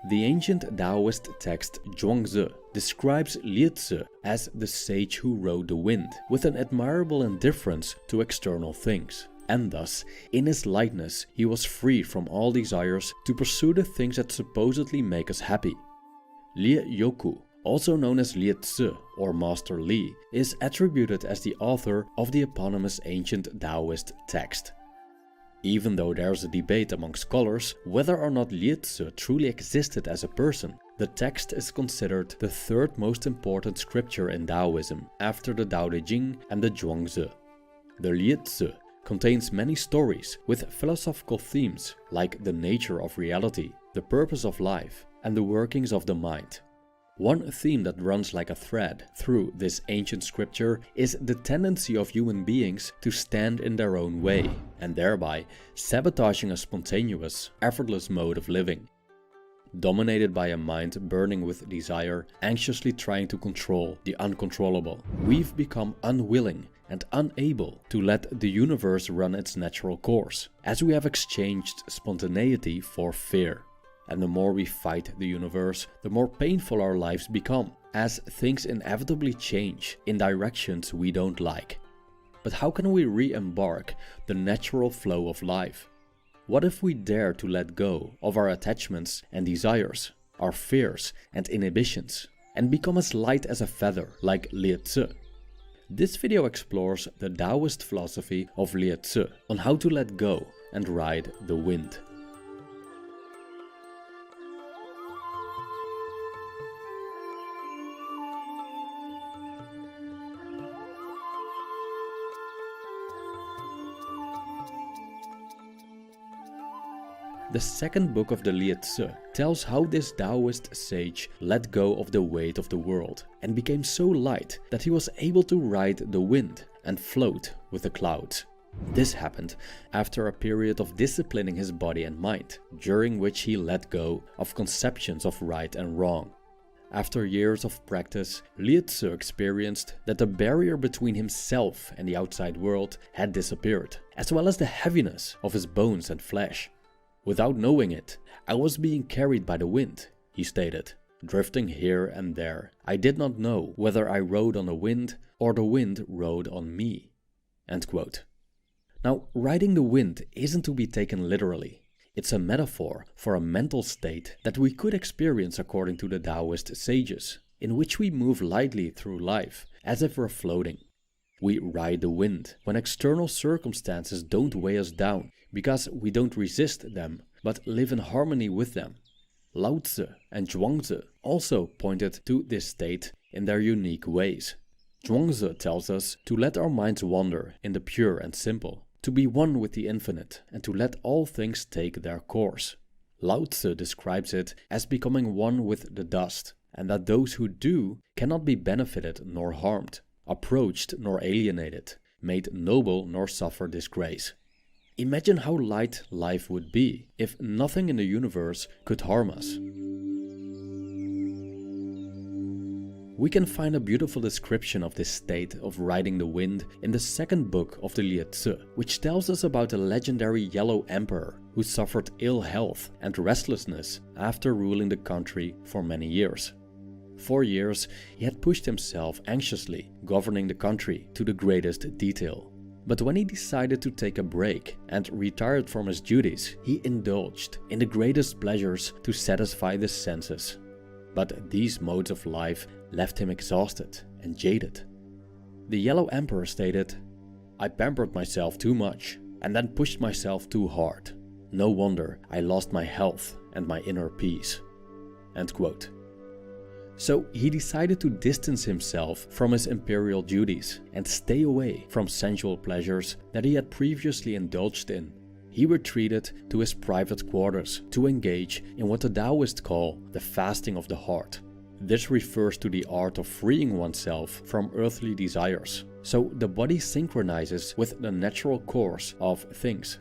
The ancient Taoist text Zhuangzi describes Liezi as the sage who rode the wind, with an admirable indifference to external things. And thus, in his lightness, he was free from all desires to pursue the things that supposedly make us happy. Lie Yoku, also known as Liezi or Master Li, is attributed as the author of the eponymous ancient Taoist text. Even though there is a debate among scholars whether or not Liezi truly existed as a person, the text is considered the third most important scripture in Taoism after the Tao Te Ching and the Zhuangzi. The Liezi contains many stories with philosophical themes like the nature of reality, the purpose of life, and the workings of the mind. One theme that runs like a thread through this ancient scripture is the tendency of human beings to stand in their own way, and thereby sabotaging a spontaneous, effortless mode of living. Dominated by a mind burning with desire, anxiously trying to control the uncontrollable, we've become unwilling and unable to let the universe run its natural course, as we have exchanged spontaneity for fear. And the more we fight the universe, the more painful our lives become, as things inevitably change in directions we don't like. But how can we re-embark the natural flow of life? What if we dare to let go of our attachments and desires, our fears and inhibitions, and become as light as a feather like Liezi? This video explores the Taoist philosophy of Liezi on how to let go and ride the wind. The second book of the Liezi tells how this Taoist sage let go of the weight of the world and became so light that he was able to ride the wind and float with the clouds. This happened after a period of disciplining his body and mind, during which he let go of conceptions of right and wrong. After years of practice, Liezi experienced that the barrier between himself and the outside world had disappeared, as well as the heaviness of his bones and flesh. Without knowing it, I was being carried by the wind, he stated, drifting here and there. I did not know whether I rode on the wind or the wind rode on me. End quote. Now, riding the wind isn't to be taken literally. It's a metaphor for a mental state that we could experience according to the Taoist sages, in which we move lightly through life, as if we're floating. We ride the wind when external circumstances don't weigh us down, because we don't resist them, but live in harmony with them. Lao Tzu and Zhuangzi also pointed to this state in their unique ways. Zhuangzi tells us to let our minds wander in the pure and simple, to be one with the infinite, and to let all things take their course. Lao Tzu describes it as becoming one with the dust, and that those who do cannot be benefited nor harmed, approached nor alienated, made noble nor suffer disgrace. Imagine how light life would be if nothing in the universe could harm us. We can find a beautiful description of this state of riding the wind in the second book of the Liezi, which tells us about a legendary Yellow Emperor who suffered ill health and restlessness after ruling the country for many years. 4 years he had pushed himself anxiously, governing the country to the greatest detail. But when he decided to take a break and retired from his duties, he indulged in the greatest pleasures to satisfy the senses. But these modes of life left him exhausted and jaded. The Yellow Emperor stated, "I pampered myself too much and then pushed myself too hard. No wonder I lost my health and my inner peace." End quote. So he decided to distance himself from his imperial duties and stay away from sensual pleasures that he had previously indulged in. He retreated to his private quarters to engage in what the Taoists call the fasting of the heart. This refers to the art of freeing oneself from earthly desires, so the body synchronizes with the natural course of things.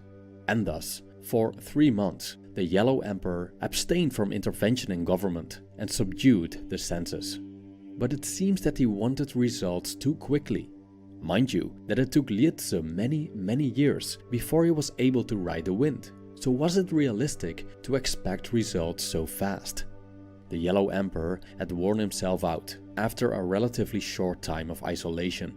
And thus, for 3 months, the Yellow Emperor abstained from intervention in government and subdued the senses. But it seems that he wanted results too quickly. Mind you, that it took Liezi many years before he was able to ride the wind. So was it realistic to expect results so fast? the Yellow Emperor had worn himself out after a relatively short time of isolation.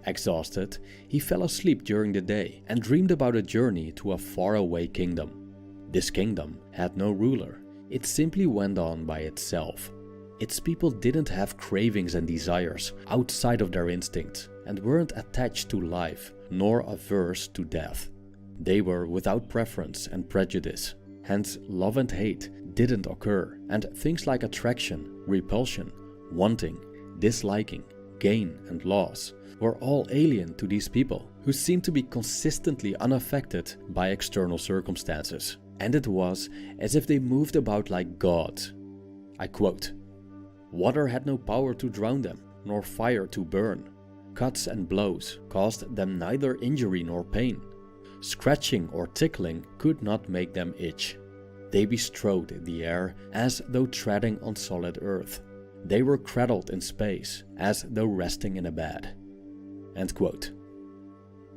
Exhausted, he fell asleep during the day and dreamed about a journey to a faraway kingdom. This kingdom had no ruler, it simply went on by itself. Its people didn't have cravings and desires outside of their instincts and weren't attached to life nor averse to death. They were without preference and prejudice, hence love and hate didn't occur, and things like attraction, repulsion, wanting, disliking, gain and loss were all alien to these people, who seemed to be consistently unaffected by external circumstances, and it was as if they moved about like gods. I quote, "Water had no power to drown them, nor fire to burn. Cuts and blows caused them neither injury nor pain. Scratching or tickling could not make them itch. They bestrode the air as though treading on solid earth. They were cradled in space as though resting in a bed." End quote.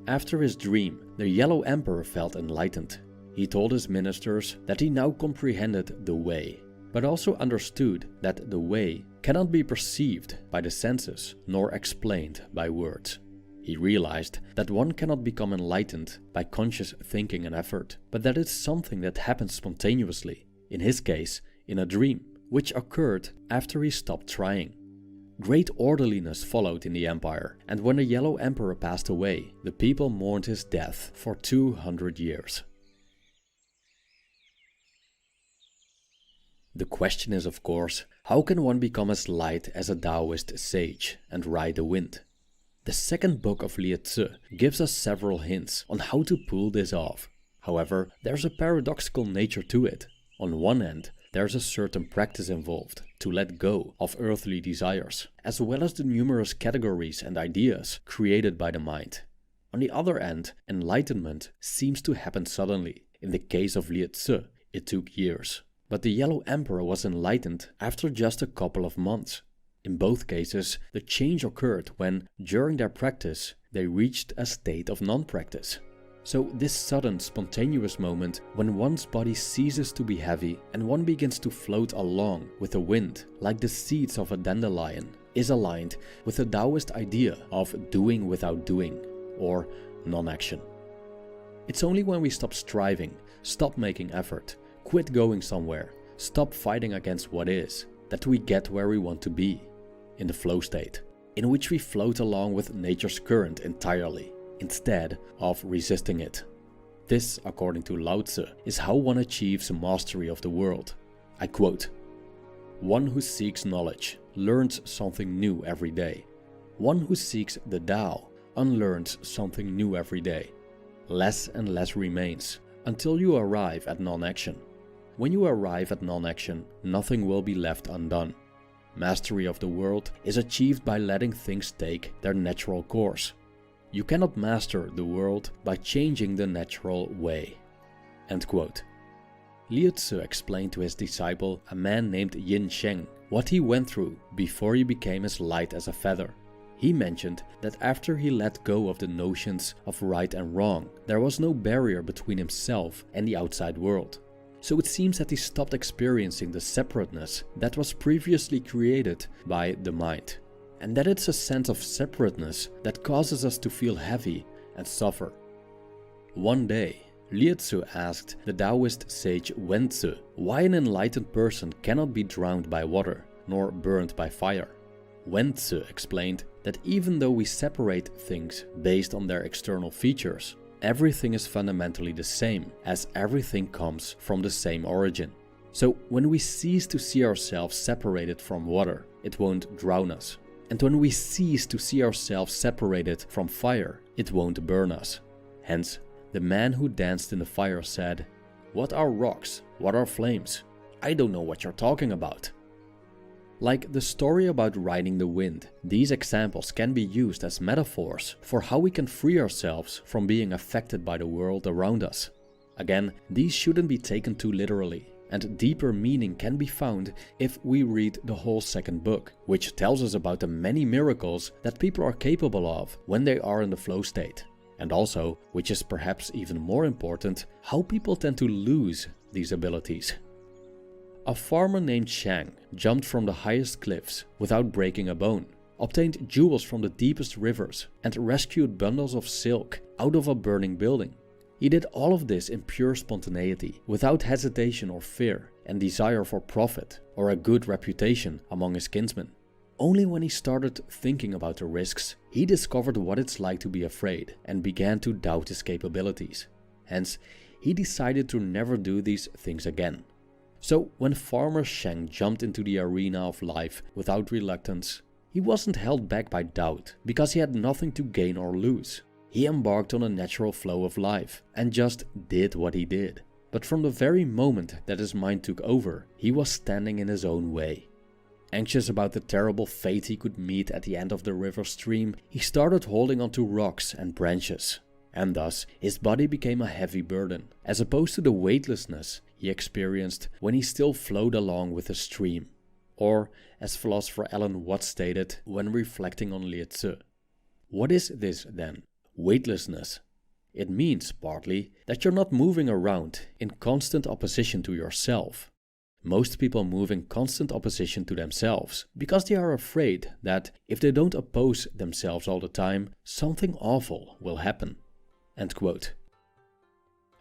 After his dream, the Yellow Emperor felt enlightened. He told his ministers that he now comprehended the way, but also understood that the way cannot be perceived by the senses nor explained by words. He realized that one cannot become enlightened by conscious thinking and effort, but that it's something that happens spontaneously, in his case, in a dream, which occurred after he stopped trying. Great orderliness followed in the empire, and when the Yellow Emperor passed away, the people mourned his death for 200 years. The question is, of course, how can one become as light as a Taoist sage and ride the wind? The second book of Liezi gives us several hints on how to pull this off. However, there's a paradoxical nature to it. On one end, there's a certain practice involved to let go of earthly desires, as well as the numerous categories and ideas created by the mind. On the other end, enlightenment seems to happen suddenly. In the case of Liezi, it took years. But the Yellow Emperor was enlightened after just a couple of months. In both cases, the change occurred when, during their practice, they reached a state of non-practice. So this sudden, spontaneous moment when one's body ceases to be heavy and one begins to float along with the wind like the seeds of a dandelion is aligned with the Taoist idea of doing without doing, or non-action. It's only when we stop striving, stop making effort, quit going somewhere, stop fighting against what is, that we get where we want to be, in the flow state, in which we float along with nature's current entirely, instead of resisting it. This, according to Lao Tzu, is how one achieves mastery of the world. I quote, "One who seeks knowledge learns something new every day. One who seeks the Tao unlearns something new every day. Less and less remains until you arrive at non-action. When you arrive at non-action, nothing will be left undone. Mastery of the world is achieved by letting things take their natural course. You cannot master the world by changing the natural way." End quote. Liezi explained to his disciple, a man named Yin Sheng, what he went through before he became as light as a feather. He mentioned that after he let go of the notions of right and wrong, there was no barrier between himself and the outside world. So it seems that he stopped experiencing the separateness that was previously created by the mind. And that it's a sense of separateness that causes us to feel heavy and suffer. One day, Liezi asked the Taoist sage Wenzi why an enlightened person cannot be drowned by water, nor burned by fire. Wenzi explained that even though we separate things based on their external features, everything is fundamentally the same, as everything comes from the same origin. So when we cease to see ourselves separated from water, it won't drown us. And when we cease to see ourselves separated from fire, it won't burn us. Hence, the man who danced in the fire said, "What are rocks? What are flames? I don't know what you're talking about." Like the story about riding the wind, these examples can be used as metaphors for how we can free ourselves from being affected by the world around us. Again, these shouldn't be taken too literally, and deeper meaning can be found if we read the whole second book, which tells us about the many miracles that people are capable of when they are in the flow state. And also, which is perhaps even more important, how people tend to lose these abilities. A farmer named Shang jumped from the highest cliffs without breaking a bone, obtained jewels from the deepest rivers, and rescued bundles of silk out of a burning building. He did all of this in pure spontaneity, without hesitation or fear and desire for profit or a good reputation among his kinsmen. Only when he started thinking about the risks, he discovered what it's like to be afraid and began to doubt his capabilities. Hence, he decided to never do these things again. So when farmer Shang jumped into the arena of life without reluctance, he wasn't held back by doubt because he had nothing to gain or lose. He embarked on a natural flow of life and just did what he did. But from the very moment that his mind took over, he was standing in his own way. Anxious about the terrible fate he could meet at the end of the river stream, he started holding onto rocks and branches. And thus, his body became a heavy burden, as opposed to the weightlessness he experienced when he still flowed along with the stream. Or, as philosopher Alan Watts stated when reflecting on Liezi, what is this then? Weightlessness. It means, partly, that you're not moving around in constant opposition to yourself. Most people move in constant opposition to themselves because they are afraid that if they don't oppose themselves all the time, something awful will happen. End quote.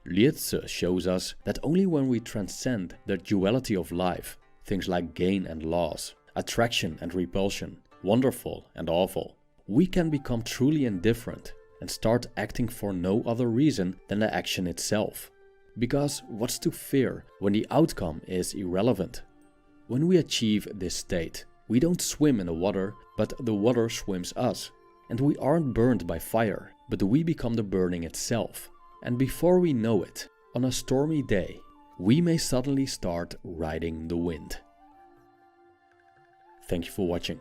Liezi shows us that only when we transcend the duality of life, things like gain and loss, attraction and repulsion, wonderful and awful, we can become truly indifferent and start acting for no other reason than the action itself. Because what's to fear when the outcome is irrelevant? When we achieve this state, we don't swim in the water, but the water swims us. And we aren't burned by fire, but we become the burning itself. And before we know it, on a stormy day, we may suddenly start riding the wind. Thank you for watching.